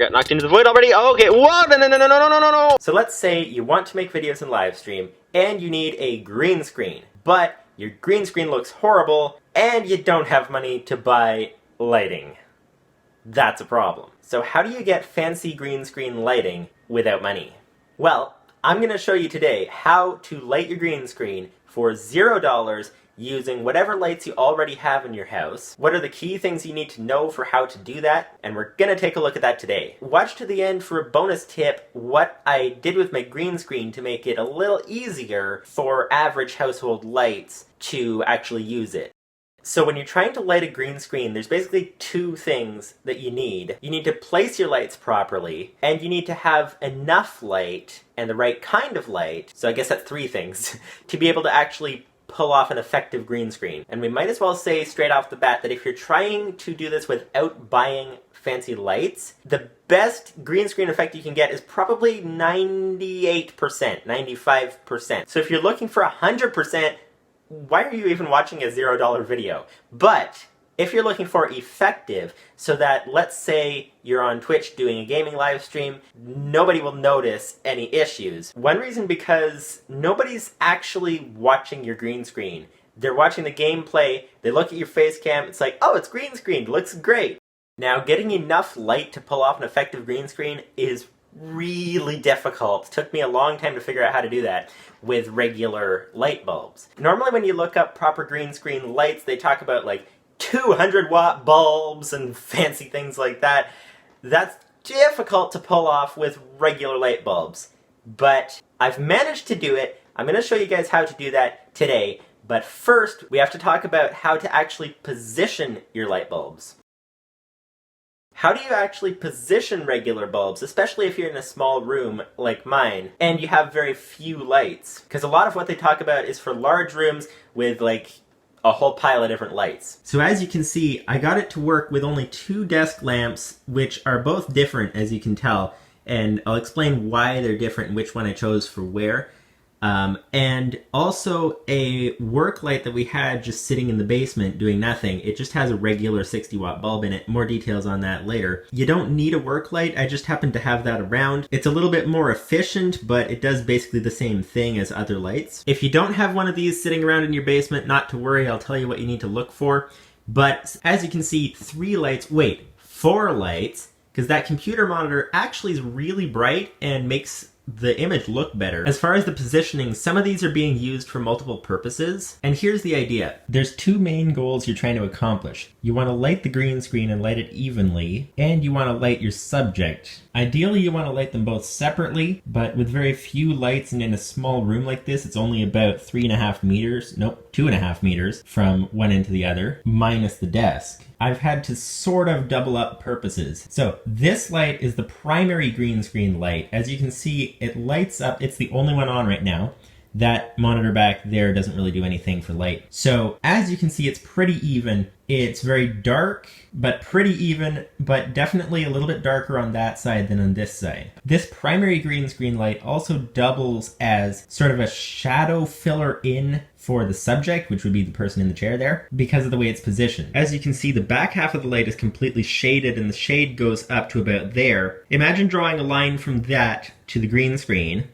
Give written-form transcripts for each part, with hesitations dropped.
got knocked into the void already. Oh, okay, whoa, no. So let's say you want to make videos in live stream, and you need a green screen, but your green screen looks horrible, and you don't have money to buy lighting. That's a problem. So how do you get fancy green screen lighting without money? Well, I'm going to show you today how to light your green screen for $0 using whatever lights you already have in your house. What are the key things you need to know for how to do that? And we're going to take a look at that today. Watch to the end for a bonus tip, what I did with my green screen to make it a little easier for average household lights to actually use it. So when you're trying to light a green screen, there's basically two things that you need. You need to place your lights properly, and you need to have enough light and the right kind of light, so I guess that's three things, to be able to actually pull off an effective green screen. And we might as well say straight off the bat that if you're trying to do this without buying fancy lights, the best green screen effect you can get is probably 98%, 95%. So if you're looking for 100%, why are you even watching a $0 video? But if you're looking for effective, so that let's say you're on Twitch doing a gaming live stream, nobody will notice any issues. One reason because nobody's actually watching your green screen. They're watching the gameplay, they look at your face cam, it's like, oh, it's green screen, looks great. Now, getting enough light to pull off an effective green screen is really difficult. It took me a long time to figure out how to do that with regular light bulbs. Normally when you look up proper green screen lights, they talk about like 200-watt bulbs and fancy things like that. That's difficult to pull off with regular light bulbs. But I've managed to do it. I'm going to show you guys how to do that today. But first, we have to talk about how to actually position your light bulbs. How do you actually position regular bulbs, especially if you're in a small room like mine, and you have very few lights? Because a lot of what they talk about is for large rooms with like a whole pile of different lights. So as you can see, I got it to work with only 2 desk lamps, which are both different, as you can tell, and I'll explain why they're different and which one I chose for where. And also a work light that we had just sitting in the basement doing nothing. It just has a regular 60-watt bulb in it. More details on that later. You don't need a work light, I just happen to have that around. It's a little bit more efficient, but it does basically the same thing as other lights. If you don't have one of these sitting around in your basement, not to worry, I'll tell you what you need to look for. But as you can see, 4 lights, because that computer monitor actually is really bright and makes the image look better. As far as the positioning, some of these are being used for multiple purposes, and here's the idea. There's 2 main goals you're trying to accomplish. You want to light the green screen and light it evenly, and you want to light your subject. Ideally, you want to light them both separately, but with very few lights and in a small room like this, it's only about 2.5 meters from one end to the other, minus the desk. I've had to sort of double up purposes. So this light is the primary green screen light. As you can see, it lights up. It's the only one on right now. That monitor back there doesn't really do anything for light. So as you can see, it's pretty even. It's very dark, but pretty even, but definitely a little bit darker on that side than on this side. This primary green screen light also doubles as sort of a shadow filler in for the subject, which would be the person in the chair there, because of the way it's positioned. As you can see, the back half of the light is completely shaded and the shade goes up to about there. Imagine drawing a line from that to the green screen,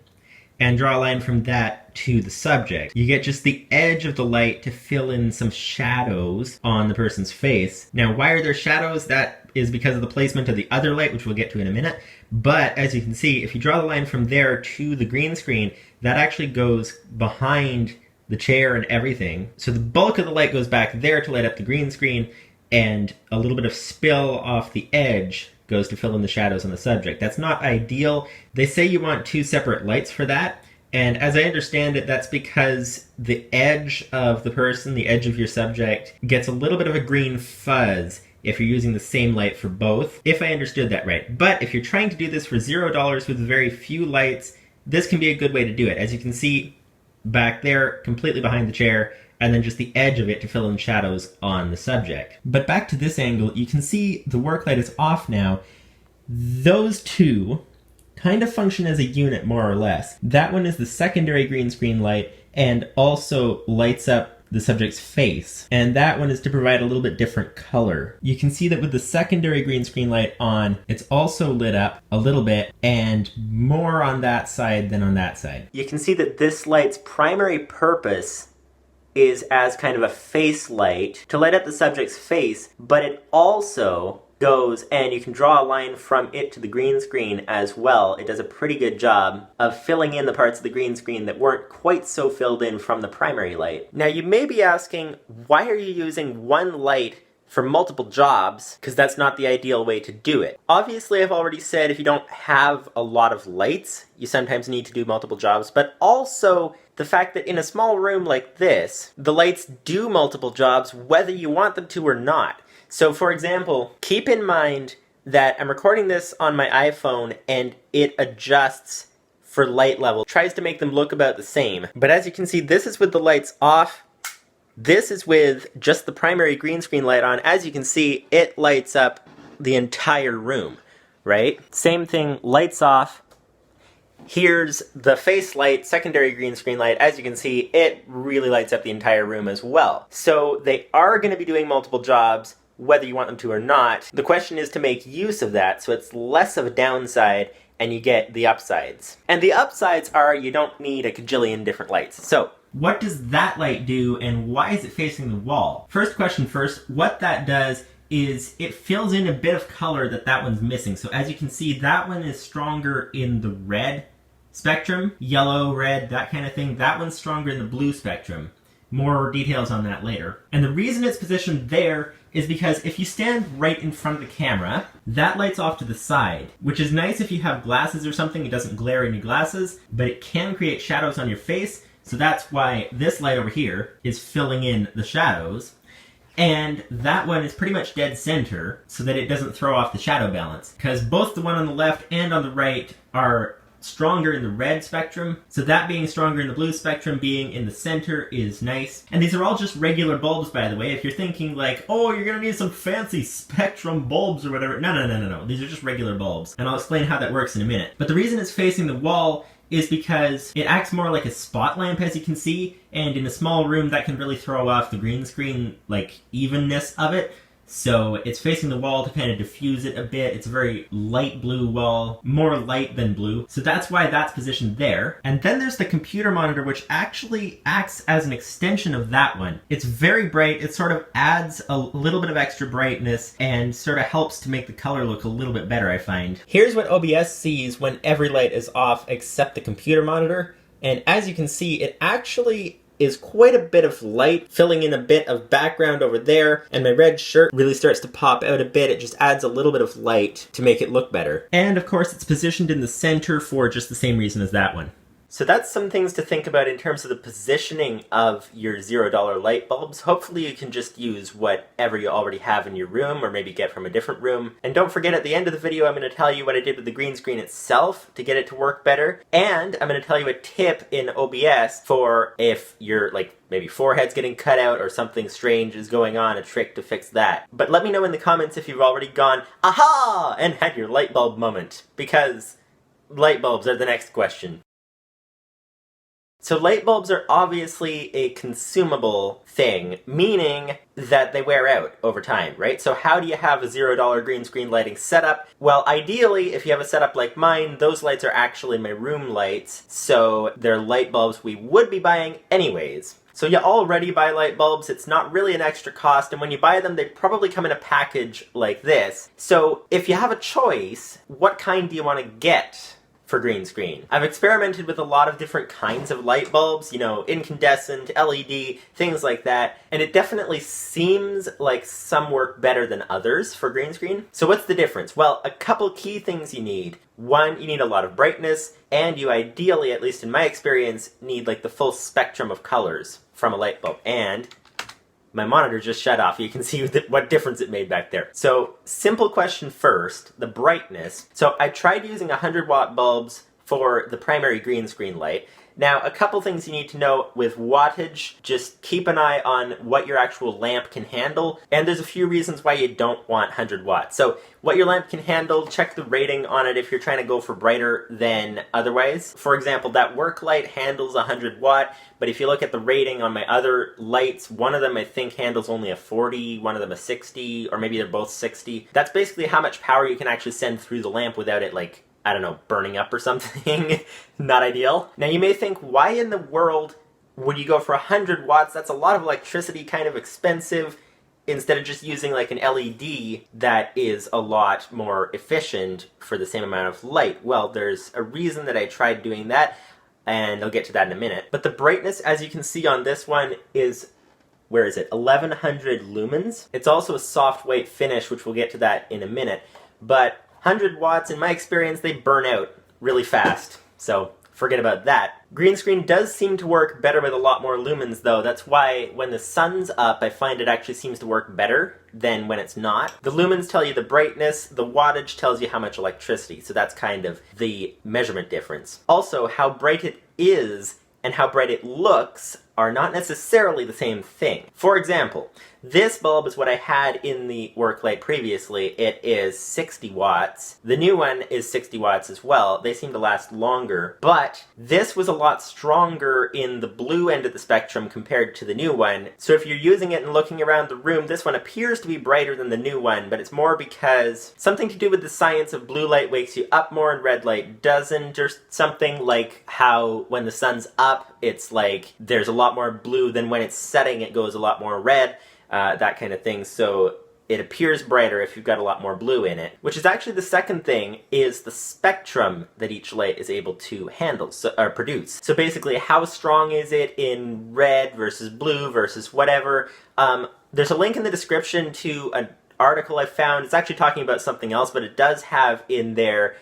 and draw a line from that to the subject. You get just the edge of the light to fill in some shadows on the person's face. Now, why are there shadows? That is because of the placement of the other light, which we'll get to in a minute. But as you can see, if you draw the line from there to the green screen, that actually goes behind the chair and everything. So the bulk of the light goes back there to light up the green screen, and a little bit of spill off the edge goes to fill in the shadows on the subject. That's not ideal. They say you want 2 separate lights for that, and as I understand it, that's because the edge of the person, the edge of your subject, gets a little bit of a green fuzz if you're using the same light for both, if I understood that right. But if you're trying to do this for $0 with very few lights, this can be a good way to do it. As you can see back there, completely behind the chair, and then just the edge of it to fill in shadows on the subject. But back to this angle, you can see the work light is off now. Those 2 kind of function as a unit, more or less. That one is the secondary green screen light and also lights up the subject's face, and that one is to provide a little bit different color. You can see that with the secondary green screen light on, it's also lit up a little bit, and more on that side than on that side. You can see that this light's primary purpose is as kind of a face light to light up the subject's face, but it also goes and you can draw a line from it to the green screen as well. It does a pretty good job of filling in the parts of the green screen that weren't quite so filled in from the primary light. Now you may be asking, why are you using one light for multiple jobs? Because that's not the ideal way to do it. Obviously, I've already said if you don't have a lot of lights, you sometimes need to do multiple jobs, but also the fact that in a small room like this, the lights do multiple jobs whether you want them to or not. So for example, keep in mind that I'm recording this on my iPhone and it adjusts for light level, tries to make them look about the same. But as you can see, this is with the lights off. This is with just the primary green screen light on. As you can see, it lights up the entire room, right? Same thing, lights off. Here's the face light, secondary green screen light. As you can see, it really lights up the entire room as well. So they are going to be doing multiple jobs, whether you want them to or not. The question is to make use of that so it's less of a downside and you get the upsides. And the upsides are you don't need a cajillion different lights. So what does that light do and why is it facing the wall? First question first, what that does is it fills in a bit of color that one's missing. So as you can see, that one is stronger in the red spectrum, yellow, red, that kind of thing. That one's stronger in the blue spectrum. More details on that later. And the reason it's positioned there is because if you stand right in front of the camera, that light's off to the side, which is nice if you have glasses or something. It doesn't glare in your glasses, but it can create shadows on your face. So that's why this light over here is filling in the shadows. And that one is pretty much dead center so that it doesn't throw off the shadow balance. Because both the one on the left and on the right are stronger in the red spectrum, so that being stronger in the blue spectrum, being in the center is nice. And these are all just regular bulbs, by the way. If you're thinking like, oh, you're gonna need some fancy spectrum bulbs or whatever, no. These are just regular bulbs, and I'll explain how that works in a minute. But the reason it's facing the wall is because it acts more like a spot lamp, as you can see, and in a small room that can really throw off the green screen, like, evenness of it. So it's facing the wall to kind of diffuse it a bit. It's a very light blue wall, more light than blue. So that's why that's positioned there. And then there's the computer monitor, which actually acts as an extension of that one. It's very bright. It sort of adds a little bit of extra brightness and sort of helps to make the color look a little bit better, I find. Here's what OBS sees when every light is off except the computer monitor. And as you can see, it actually is quite a bit of light, filling in a bit of background over there, and my red shirt really starts to pop out a bit. It just adds a little bit of light to make it look better. And of course it's positioned in the center for just the same reason as that one. So that's some things to think about in terms of the positioning of your $0 light bulbs. Hopefully you can just use whatever you already have in your room, or maybe get from a different room. And don't forget, at the end of the video I'm going to tell you what I did with the green screen itself to get it to work better. And I'm going to tell you a tip in OBS for if your maybe forehead's getting cut out or something strange is going on, a trick to fix that. But let me know in the comments if you've already gone, aha, and had your light bulb moment, because light bulbs are the next question. So light bulbs are obviously a consumable thing, meaning that they wear out over time, right? So how do you have a $0 green screen lighting setup? Well, ideally, if you have a setup like mine, those lights are actually my room lights, so they're light bulbs we would be buying anyways. So you already buy light bulbs, it's not really an extra cost, and when you buy them, they probably come in a package like this. So if you have a choice, what kind do you want to get for green screen? I've experimented with a lot of different kinds of light bulbs, you know, incandescent, LED, things like that, and it definitely seems like some work better than others for green screen. So what's the difference? Well, a couple key things you need. One, you need a lot of brightness, and you ideally, at least in my experience, need like the full spectrum of colors from a light bulb. And my monitor just shut off. You can see what difference it made back there. So, simple question first, the brightness. So I tried using 100 watt bulbs for the primary green screen light. Now, a couple things you need to know with wattage, just keep an eye on what your actual lamp can handle, and there's a few reasons why you don't want 100 watts. So, what your lamp can handle, check the rating on it if you're trying to go for brighter than otherwise. For example, that work light handles 100 watt, but if you look at the rating on my other lights, one of them I think handles only a 40, one of them a 60, or maybe they're both 60. That's basically how much power you can actually send through the lamp without it, like, I don't know, burning up or something. Not ideal. Now you may think, why in the world would you go for 100 watts? That's a lot of electricity, kind of expensive, instead of just using like an LED that is a lot more efficient for the same amount of light. Well, there's a reason that I tried doing that, and I'll get to that in a minute. But the brightness, as you can see on this one, is, where is it, 1100 lumens. It's also a soft white finish, which we'll get to that in a minute. But 100 watts, in my experience, they burn out really fast, so forget about that. Green screen does seem to work better with a lot more lumens, though. That's why when the sun's up, I find it actually seems to work better than when it's not. The lumens tell you the brightness, the wattage tells you how much electricity, so that's kind of the measurement difference. Also, how bright it is and how bright it looks are not necessarily the same thing. For example, this bulb is what I had in the work light previously. It is 60 watts. The new one is 60 watts as well. They seem to last longer, but this was a lot stronger in the blue end of the spectrum compared to the new one. So if you're using it and looking around the room, this one appears to be brighter than the new one, but it's more because something to do with the science of blue light wakes you up more and red light doesn't, or something like how when the sun's up, it's like there's a lot more blue than when it's setting, it goes a lot more red. That kind of thing, so it appears brighter if you've got a lot more blue in it. Which is actually the second thing, is the spectrum that each light is able to handle, or produce. So basically, how strong is it in red versus blue versus whatever. There's a link in the description to an article I found. It's actually talking about something else, but it does have in there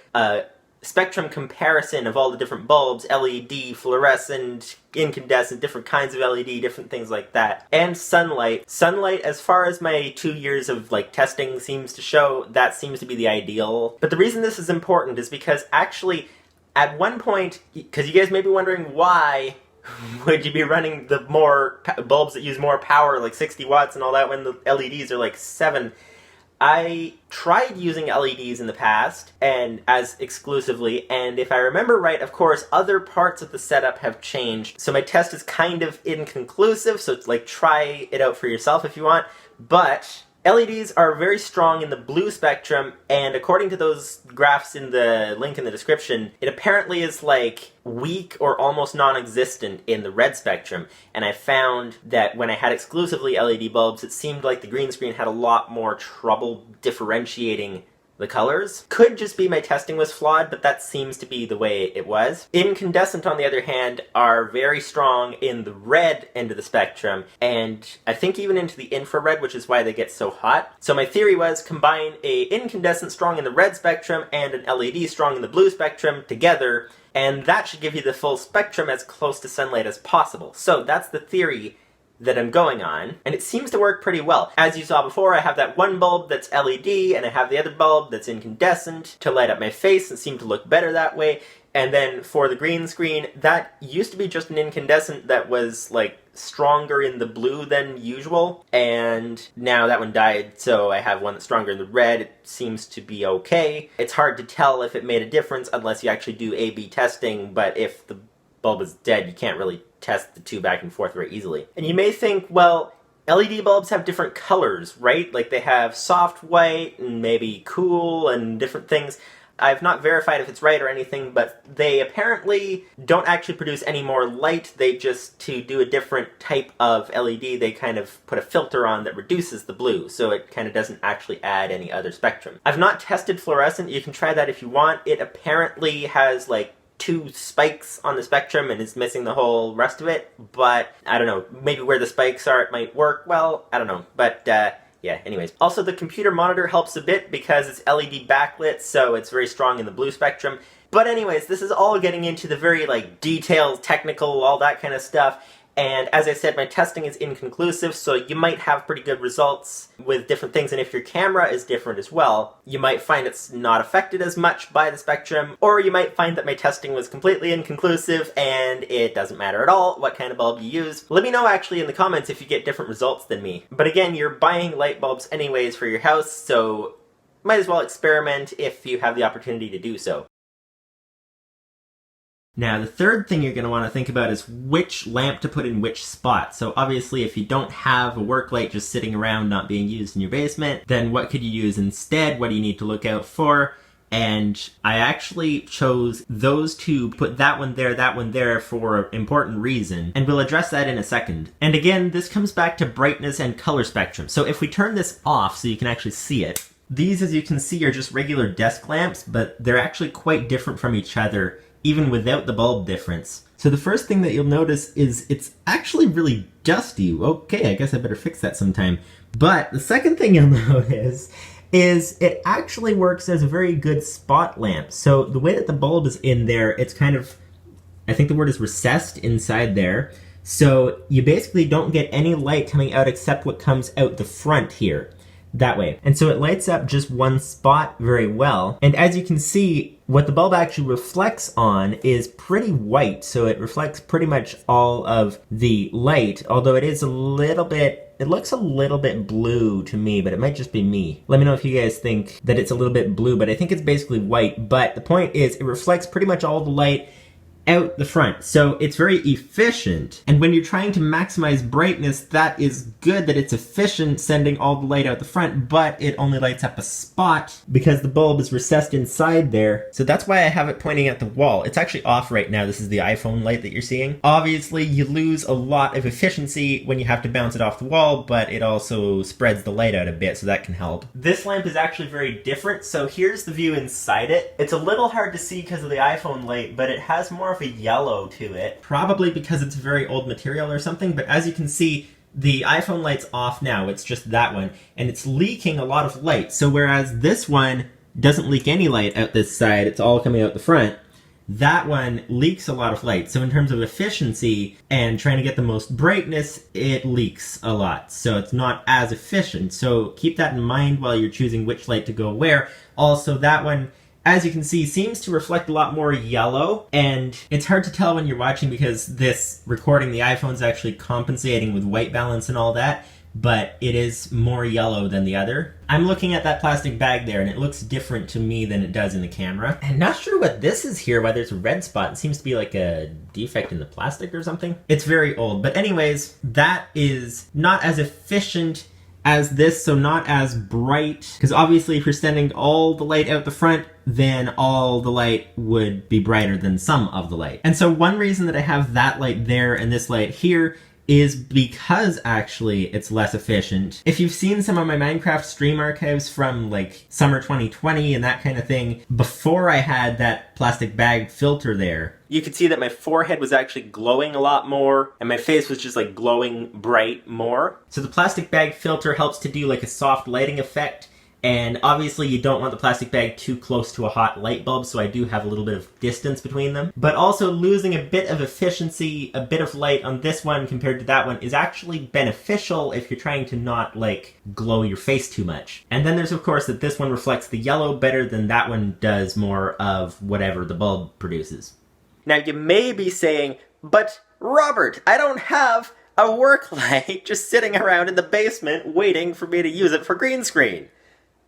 spectrum comparison of all the different bulbs, LED, fluorescent, incandescent, different kinds of LED, different things like that. And sunlight. Sunlight, as far as my 2 years of testing seems to show, that seems to be the ideal. But the reason this is important is because actually, at one point, because you guys may be wondering why would you be running the more bulbs that use more power, like 60 watts and all that, when the LEDs are like 7? I tried using LEDs in the past, and as exclusively, and if I remember right, of course, other parts of the setup have changed, so my test is kind of inconclusive, so it's like, try it out for yourself if you want, but LEDs are very strong in the blue spectrum, and according to those graphs in the link in the description, it apparently is like weak or almost non-existent in the red spectrum. And I found that when I had exclusively LED bulbs, it seemed like the green screen had a lot more trouble differentiating the colors. Could just be my testing was flawed, but that seems to be the way it was. Incandescent, on the other hand, are very strong in the red end of the spectrum, and I think even into the infrared, which is why they get so hot. So my theory was combine a incandescent strong in the red spectrum and an LED strong in the blue spectrum together, and that should give you the full spectrum as close to sunlight as possible. So that's the theory that I'm going on, and it seems to work pretty well. As you saw before, I have that one bulb that's LED, and I have the other bulb that's incandescent to light up my face and seem to look better that way. And then for the green screen, that used to be just an incandescent that was like stronger in the blue than usual, and now that one died, so I have one that's stronger in the red. It seems to be okay. It's hard to tell if it made a difference unless you actually do A/B testing, but if the bulb is dead, you can't really test the two back and forth very easily. And you may think, well, LED bulbs have different colors, right? Like they have soft white and maybe cool and different things. I've not verified if it's right or anything, but they apparently don't actually produce any more light. They just, to do a different type of LED, they kind of put a filter on that reduces the blue, so it kind of doesn't actually add any other spectrum. I've not tested fluorescent. You can try that if you want. It apparently has like 2 spikes on the spectrum and is missing the whole rest of it, but I don't know, maybe where the spikes are it might work well, I don't know, but yeah, anyways. Also, the computer monitor helps a bit because it's LED backlit, so it's very strong in the blue spectrum. But anyways, this is all getting into the very detailed, technical, all that kind of stuff, And as I said, my testing is inconclusive, so you might have pretty good results with different things, and if your camera is different as well, you might find it's not affected as much by the spectrum, or you might find that my testing was completely inconclusive and it doesn't matter at all what kind of bulb you use. Let me know actually in the comments if you get different results than me. But again, you're buying light bulbs anyways for your house, so might as well experiment if you have the opportunity to do so. Now, the third thing you're going to want to think about is which lamp to put in which spot. So obviously, if you don't have a work light just sitting around not being used in your basement, then what could you use instead? What do you need to look out for? And I actually chose those two, put that one there for an important reason, and we'll address that in a second. And again, this comes back to brightness and color spectrum. So if we turn this off so you can actually see it, these, as you can see, are just regular desk lamps, but they're actually quite different from each other, even without the bulb difference. So the first thing that you'll notice is it's actually really dusty. Okay, I guess I better fix that sometime. But the second thing you'll notice is it actually works as a very good spot lamp. So the way that the bulb is in there, it's kind of, I think the word is recessed inside there. So you basically don't get any light coming out except what comes out the front here. That way. And so it lights up just one spot very well. And as you can see, what the bulb actually reflects on is pretty white. So it reflects pretty much all of the light, although it is a little bit, it looks a little bit blue to me, but it might just be me. Let me know if you guys think that it's a little bit blue, but I think it's basically white. But the point is, it reflects pretty much all the light out the front. So it's very efficient. And when you're trying to maximize brightness, that is good that it's efficient sending all the light out the front, but it only lights up a spot because the bulb is recessed inside there. So that's why I have it pointing at the wall. It's actually off right now. This is the iPhone light that you're seeing. Obviously, you lose a lot of efficiency when you have to bounce it off the wall, but it also spreads the light out a bit, so that can help. This lamp is actually very different. So here's the view inside it. It's a little hard to see because of the iPhone light, but it has more of a yellow to it. Probably because it's very old material or something, but as you can see, the iPhone light's off now. It's just that one, and it's leaking a lot of light. So whereas this one doesn't leak any light out this side, it's all coming out the front, that one leaks a lot of light. So in terms of efficiency and trying to get the most brightness, it leaks a lot. So it's not as efficient. So keep that in mind while you're choosing which light to go where. Also, that one, as you can see, seems to reflect a lot more yellow, and it's hard to tell when you're watching because this recording, the iPhone's actually compensating with white balance and all that, but it is more yellow than the other. I'm looking at that plastic bag there, and it looks different to me than it does in the camera. I'm not sure what this is here, why there's a red spot. It seems to be like a defect in the plastic or something. It's very old, but anyways, that is not as efficient as this, so not as bright, because obviously if you're sending all the light out the front, then all the light would be brighter than some of the light. And so one reason that I have that light there and this light here is because actually it's less efficient. If you've seen some of my Minecraft stream archives from like summer 2020 and that kind of thing, before I had that plastic bag filter there, you could see that my forehead was actually glowing a lot more and my face was just like glowing bright more. So the plastic bag filter helps to do like a soft lighting effect. And obviously you don't want the plastic bag too close to a hot light bulb, so I do have a little bit of distance between them. But also losing a bit of efficiency, a bit of light on this one compared to that one is actually beneficial if you're trying to not, like, glow your face too much. And then there's, of course, that this one reflects the yellow better than that one does more of whatever the bulb produces. Now you may be saying, but Robert, I don't have a work light just sitting around in the basement waiting for me to use it for green screen.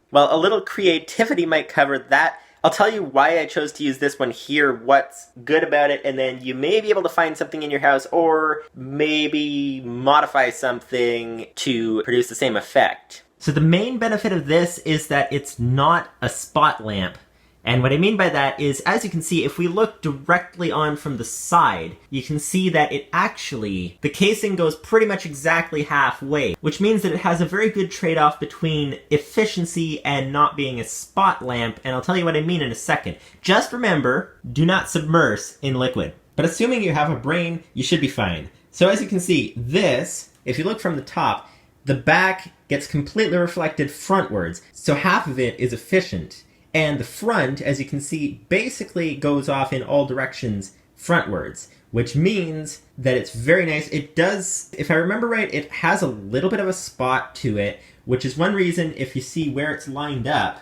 Well, a little creativity might cover that. I'll tell you why I chose to use this one here, what's good about it, and then you may be able to find something in your house or maybe modify something to produce the same effect. So the main benefit of this is that it's not a spot lamp. And what I mean by that is, as you can see, if we look directly on from the side, you can see that it actually, the casing goes pretty much exactly halfway, which means that it has a very good trade-off between efficiency and not being a spot lamp, and I'll tell you what I mean in a second. Just remember, do not submerge in liquid. But assuming you have a brain, you should be fine. So as you can see, this, if you look from the top, the back gets completely reflected frontwards, so half of it is efficient. And the front, as you can see, basically goes off in all directions frontwards, which means that it's very nice. It does, if I remember right, it has a little bit of a spot to it, which is one reason, if you see where it's lined up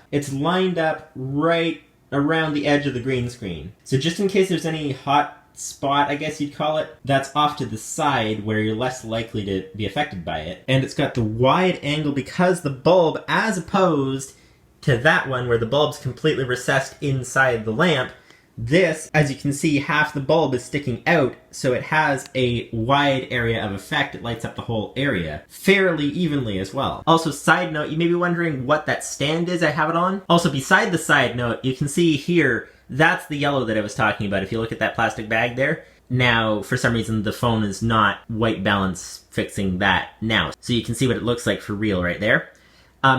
right around the edge of the green screen. So just in case there's any hot spot, I guess you'd call it, that's off to the side where you're less likely to be affected by it. And it's got the wide angle because the bulb, as opposed to that one where the bulb's completely recessed inside the lamp, this, as you can see, half the bulb is sticking out, so it has a wide area of effect. It lights up the whole area fairly evenly as well. Also, side note, you may be wondering what that stand is I have it on. Also, beside the side note, you can see here, that's the yellow that I was talking about. If you look at that plastic bag there, now, for some reason, the phone is not white balance fixing that now. So you can see what it looks like for real right there.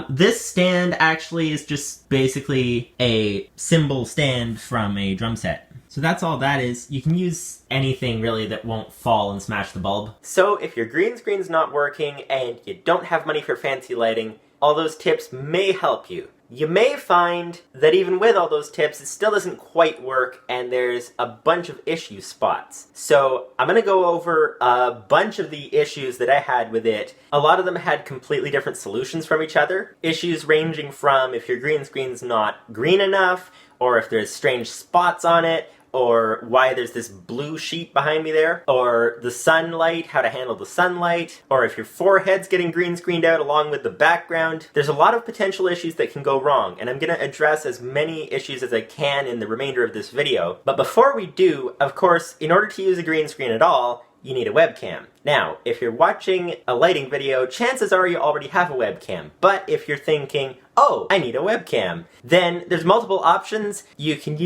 This stand actually is just basically a cymbal stand from a drum set. So that's all that is. You can use anything really that won't fall and smash the bulb. So if your green screen's not working and you don't have money for fancy lighting, all those tips may help you. You may find that even with all those tips, it still doesn't quite work and there's a bunch of issue spots. So I'm going to go over a bunch of the issues that I had with it. A lot of them had completely different solutions from each other. Issues ranging from if your green screen's not green enough, or if there's strange spots on it, or why there's this blue sheet behind me there, or the sunlight, how to handle the sunlight, or if your forehead's getting green screened out along with the background. There's a lot of potential issues that can go wrong, and I'm going to address as many issues as I can in the remainder of this video. But before we do, of course, in order to use a green screen at all, you need a webcam. Now, if you're watching a lighting video, chances are you already have a webcam. But if you're thinking, oh, I need a webcam, then there's multiple options. You can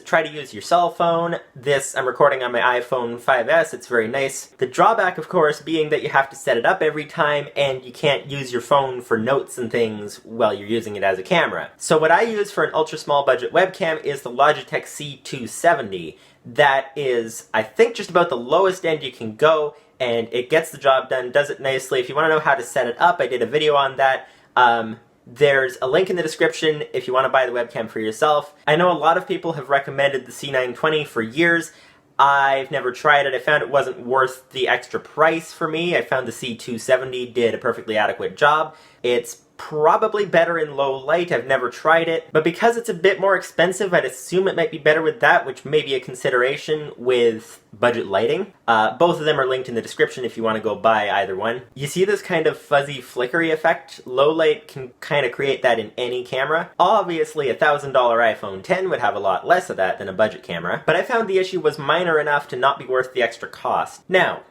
try to use your cell phone. This, I'm recording on my iPhone 5S, it's very nice. The drawback, of course, being that you have to set it up every time and you can't use your phone for notes and things while you're using it as a camera. So what I use for an ultra small budget webcam is the Logitech C270. That is, I think, just about the lowest end you can go, and it gets the job done, does it nicely. If you want to know how to set it up, I did a video on that. There's a link in the description if you want to buy the webcam for yourself. I know a lot of people have recommended the C920 for years. I've never tried it. I found it wasn't worth the extra price for me. I found the C270 did a perfectly adequate job. It's probably better in low light. I've never tried it, but because it's a bit more expensive, I'd assume it might be better with that, which may be a consideration with budget lighting. Both of them are linked in the description if you want to go buy either one. You see this kind of fuzzy flickery effect? Low light can kind of create that in any camera. Obviously, a $1,000 iPhone 10 would have a lot less of that than a budget camera, but I found the issue was minor enough to not be worth the extra cost. Now,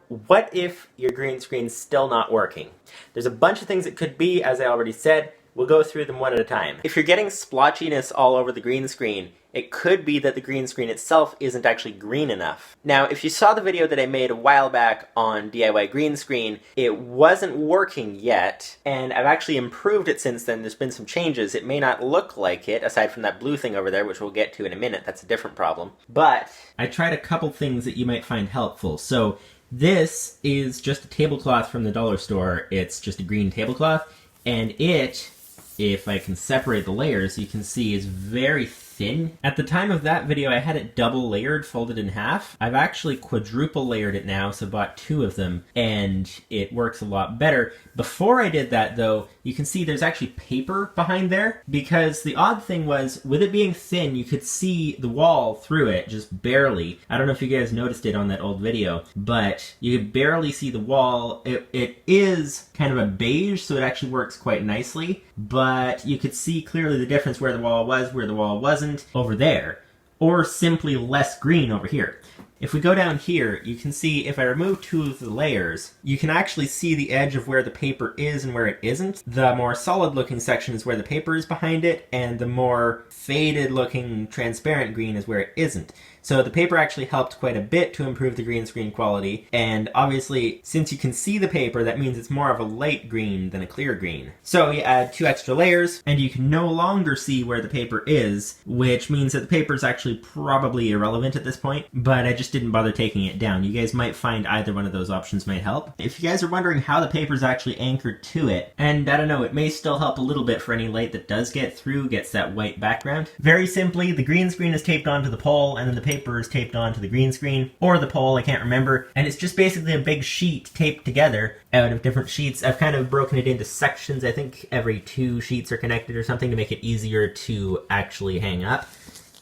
what if your green screen's still not working? There's a bunch of things it could be, as I already said. We'll go through them one at a time. If you're getting splotchiness all over the green screen, it could be that the green screen itself isn't actually green enough. Now, if you saw the video that I made a while back on DIY green screen, it wasn't working yet, and I've actually improved it since then. There's been some changes. It may not look like it, aside from that blue thing over there, which we'll get to in a minute. That's a different problem. But I tried a couple things that you might find helpful. So this is just a tablecloth from the dollar store. It's just a green tablecloth, and it, if I can separate the layers, you can see is very thin. At the time of that video, I had it double layered, folded in half. I've actually quadruple layered it now, so bought 2 of them, and it works a lot better. Before I did that, though, you can see there's actually paper behind there, because the odd thing was, with it being thin, you could see the wall through it, just barely. I don't know if you guys noticed it on that old video, but you could barely see the wall. It is kind of a beige, so it actually works quite nicely, but you could see clearly the difference where the wall was, where the wall wasn't, over there, or simply less green over here. If we go down here, you can see if I remove 2 of the layers, you can actually see the edge of where the paper is and where it isn't. The more solid looking section is where the paper is behind it, and the more faded looking transparent green is where it isn't. So the paper actually helped quite a bit to improve the green screen quality, and obviously since you can see the paper, that means it's more of a light green than a clear green. So you add 2 extra layers and you can no longer see where the paper is, which means that the paper is actually probably irrelevant at this point, but I just didn't bother taking it down. You guys might find either one of those options might help. If you guys are wondering how the paper is actually anchored to it, and I don't know, it may still help a little bit for any light that does get through, gets that white background. Very simply, the green screen is taped onto the pole and then the paper is taped onto the green screen, or the pole, I can't remember, and it's just basically a big sheet taped together out of different sheets. I've kind of broken it into sections. I think every 2 sheets are connected or something to make it easier to actually hang up.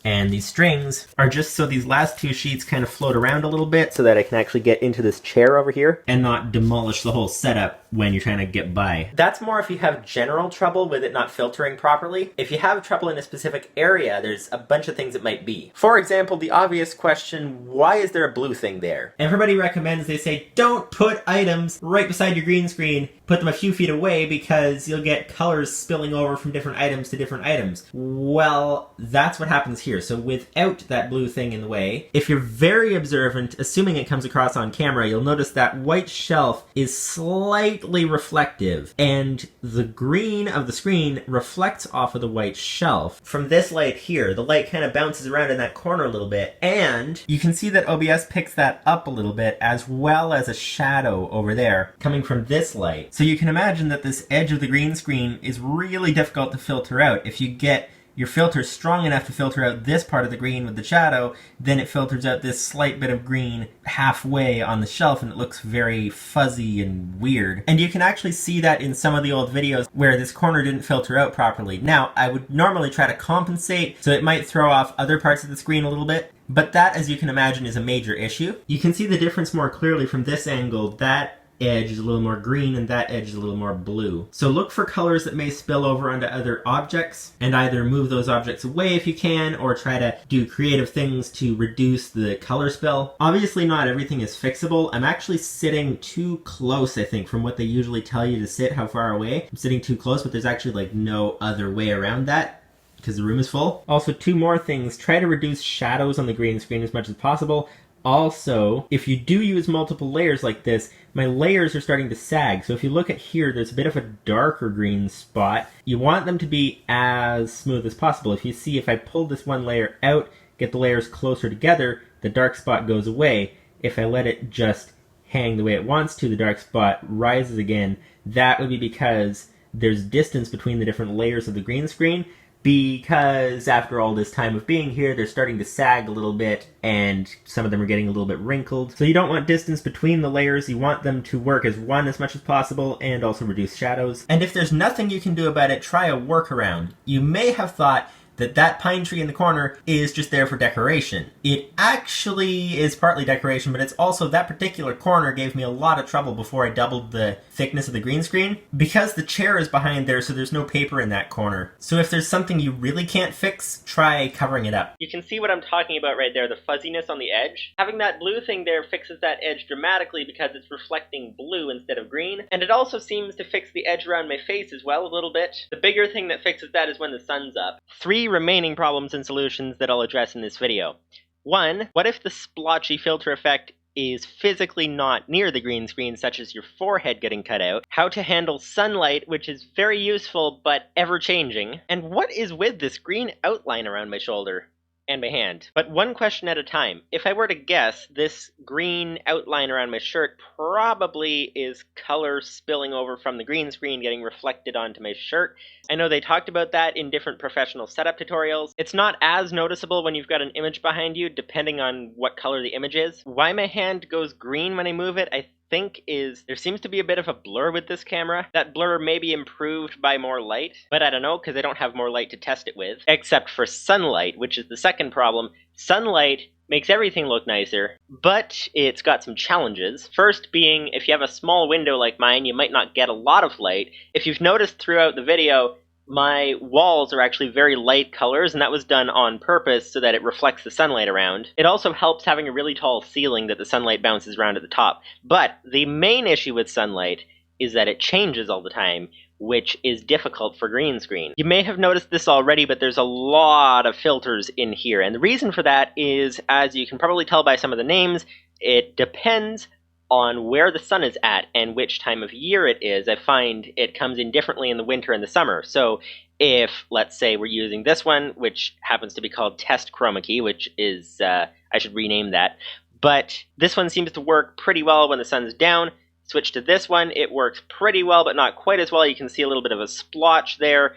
And these strings are just so these last 2 sheets kind of float around a little bit so that I can actually get into this chair over here and not demolish the whole setup when you're trying to get by. That's more if you have general trouble with it not filtering properly. If you have trouble in a specific area, there's a bunch of things it might be. For example, the obvious question, why is there a blue thing there? Everybody recommends, they say, don't put items right beside your green screen. Put them a few feet away because you'll get colors spilling over from different items to different items. Well, that's what happens here. So without that blue thing in the way, if you're very observant, assuming it comes across on camera, you'll notice that white shelf is slightly reflective, and the green of the screen reflects off of the white shelf. From this light here, the light kind of bounces around in that corner a little bit, and you can see that OBS picks that up a little bit, as well as a shadow over there coming from this light. So you can imagine that this edge of the green screen is really difficult to filter out. If you get your filter strong enough to filter out this part of the green with the shadow, then it filters out this slight bit of green halfway on the shelf, and it looks very fuzzy and weird. And you can actually see that in some of the old videos where this corner didn't filter out properly. Now, I would normally try to compensate, so it might throw off other parts of the screen a little bit, but that, as you can imagine, is a major issue. You can see the difference more clearly from this angle. That edge is a little more green and that edge is a little more blue. So look for colors that may spill over onto other objects and either move those objects away if you can, or try to do creative things to reduce the color spill. Obviously not everything is fixable. I'm actually sitting too close, I think, from what they usually tell you to sit, how far away. I'm sitting too close, but there's actually like no other way around that because the room is full. Also, 2 more things. Try to reduce shadows on the green screen as much as possible. Also, if you do use multiple layers like this, my layers are starting to sag. So if you look at here, there's a bit of a darker green spot. You want them to be as smooth as possible. If you see, if I pull this one layer out, get the layers closer together, the dark spot goes away. If I let it just hang the way it wants to, the dark spot rises again. That would be because there's distance between the different layers of the green screen, because after all this time of being here, they're starting to sag a little bit, and some of them are getting a little bit wrinkled. So you don't want distance between the layers. You want them to work as one as much as possible, and also reduce shadows. And if there's nothing you can do about it, try a workaround. You may have thought that pine tree in the corner is just there for decoration. It actually is partly decoration, but it's also that particular corner gave me a lot of trouble before I doubled the thickness of the green screen, because the chair is behind there, so there's no paper in that corner. So if there's something you really can't fix, try covering it up. You can see what I'm talking about right there, the fuzziness on the edge. Having that blue thing there fixes that edge dramatically because it's reflecting blue instead of green, and it also seems to fix the edge around my face as well a little bit. The bigger thing that fixes that is when the sun's up. 3 remaining problems and solutions that I'll address in this video. 1, what if the splotchy filter effect is physically not near the green screen, such as your forehead getting cut out? How to handle sunlight, which is very useful but ever-changing. And what is with this green outline around my shoulder and my hand? But one question at a time. If I were to guess, this green outline around my shirt probably is color spilling over from the green screen getting reflected onto my shirt. I know they talked about that in different professional setup tutorials. It's not as noticeable when you've got an image behind you, depending on what color the image is. Why my hand goes green when I move it, I think is there seems to be a bit of a blur with this camera. That blur may be improved by more light, but I don't know because I don't have more light to test it with, except for sunlight, which is the second problem. Sunlight makes everything look nicer, but it's got some challenges. First being, if you have a small window like mine, you might not get a lot of light. If you've noticed throughout the video, my walls are actually very light colors, and that was done on purpose so that it reflects the sunlight around. It also helps having a really tall ceiling that the sunlight bounces around at the top. But the main issue with sunlight is that it changes all the time. which is difficult for green screen. You may have noticed this already, but there's a lot of filters in here, and the reason for that is, as you can probably tell by some of the names, it depends on where the sun is at and which time of year it is. I find it comes in differently in the winter and the summer. So if, let's say, we're using this one, which happens to be called Test Chroma Key, which is, I should rename that, but this one seems to work pretty well when the sun's down. Switch to this one, it works pretty well, but not quite as well. You can see a little bit of a splotch there.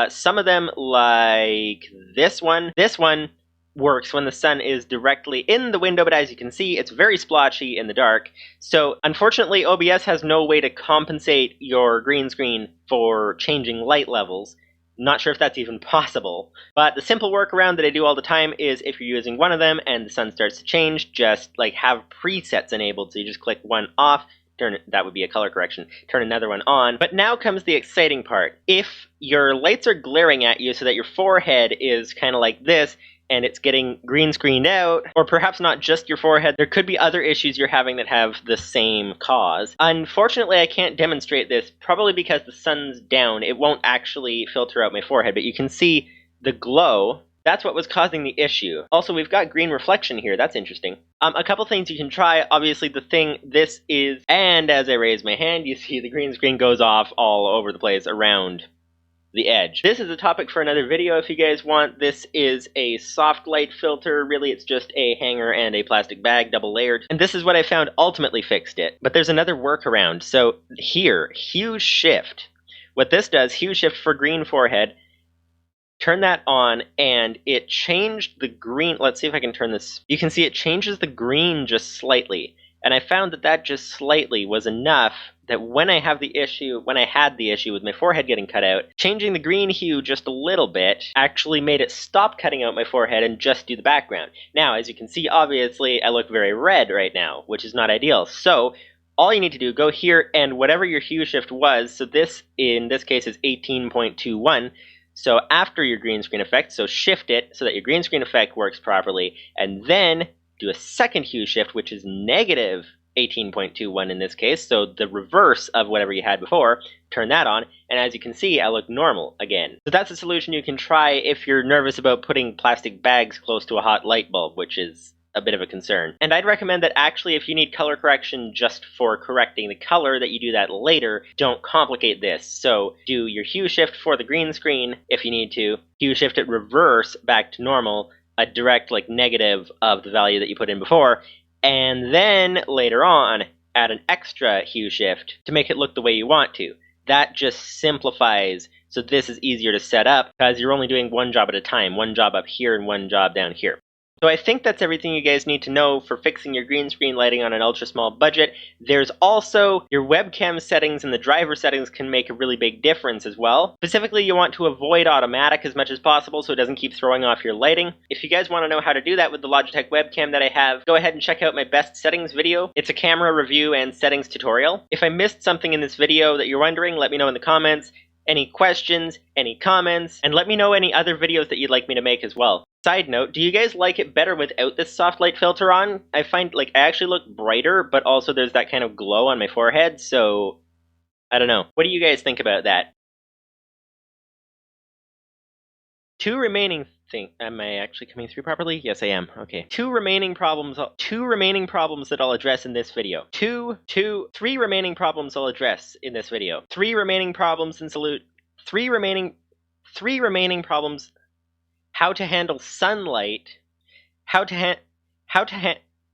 Some of them, like this one works when the sun is directly in the window, but as you can see, it's very splotchy in the dark. So unfortunately, OBS has no way to compensate your green screen for changing light levels. Not sure if that's even possible, but the simple workaround that I do all the time is if you're using one of them and the sun starts to change, just like have presets enabled. So you just click one off, that would be a color correction, turn another one on. But now comes the exciting part. If your lights are glaring at you so that your forehead is kind of like this, and it's getting green screened out, or perhaps not just your forehead, there could be other issues you're having that have the same cause. Unfortunately, I can't demonstrate this, probably because the sun's down. It won't actually filter out my forehead, but you can see the glow. That's what was causing the issue. Also, we've got green reflection here. That's interesting. A couple things you can try. Obviously, the thing this is, and as I raise my hand, you see the green screen goes off all over the place around the edge. This is a topic for another video if you guys want. This is a soft light filter. Really, it's just a hanger and a plastic bag, double layered. And this is what I found ultimately fixed it. But there's another workaround. So here, hue shift. What this does, hue shift for green forehead, turn that on, and it changed the green. Let's see if I can turn this. You can see it changes the green just slightly. And I found that that just slightly was enough that when I had the issue with my forehead getting cut out, changing the green hue just a little bit actually made it stop cutting out my forehead and just do the background. Now, as you can see, obviously, I look very red right now, which is not ideal. So all you need to do, go here, and whatever your hue shift was, so this, in this case, is 18.21, so after your green screen effect, so shift it so that your green screen effect works properly, and then do a second hue shift, which is negative 18.21 in this case, so the reverse of whatever you had before. Turn that on, and as you can see, I look normal again. So that's a solution you can try if you're nervous about putting plastic bags close to a hot light bulb, which is a bit of a concern. And I'd recommend that actually if you need color correction just for correcting the color, that you do that later. Don't complicate this. So do your hue shift for the green screen if you need to, hue shift it reverse back to normal, a direct like negative of the value that you put in before, and then later on add an extra hue shift to make it look the way you want to. That just simplifies, so this is easier to set up because you're only doing one job at a time, one job up here and one job down here. So I think that's everything you guys need to know for fixing your green screen lighting on an ultra small budget. There's also your webcam settings, and the driver settings can make a really big difference as well. Specifically, you want to avoid automatic as much as possible so it doesn't keep throwing off your lighting. If you guys want to know how to do that with the Logitech webcam that I have, go ahead and check out my best settings video. It's a camera review and settings tutorial. If I missed something in this video that you're wondering, let me know in the comments. Any questions, any comments, and let me know any other videos that you'd like me to make as well. Side note, do you guys like it better without this soft light filter on? I find like I actually look brighter, but also there's that kind of glow on my forehead, so I don't know. What do you guys think about that? Two remaining things. Am I actually coming through properly? Yes, I am. Okay. Three remaining problems that I'll address in this video. Three remaining problems I'll address in this video. Three remaining problems. How to handle sunlight. How to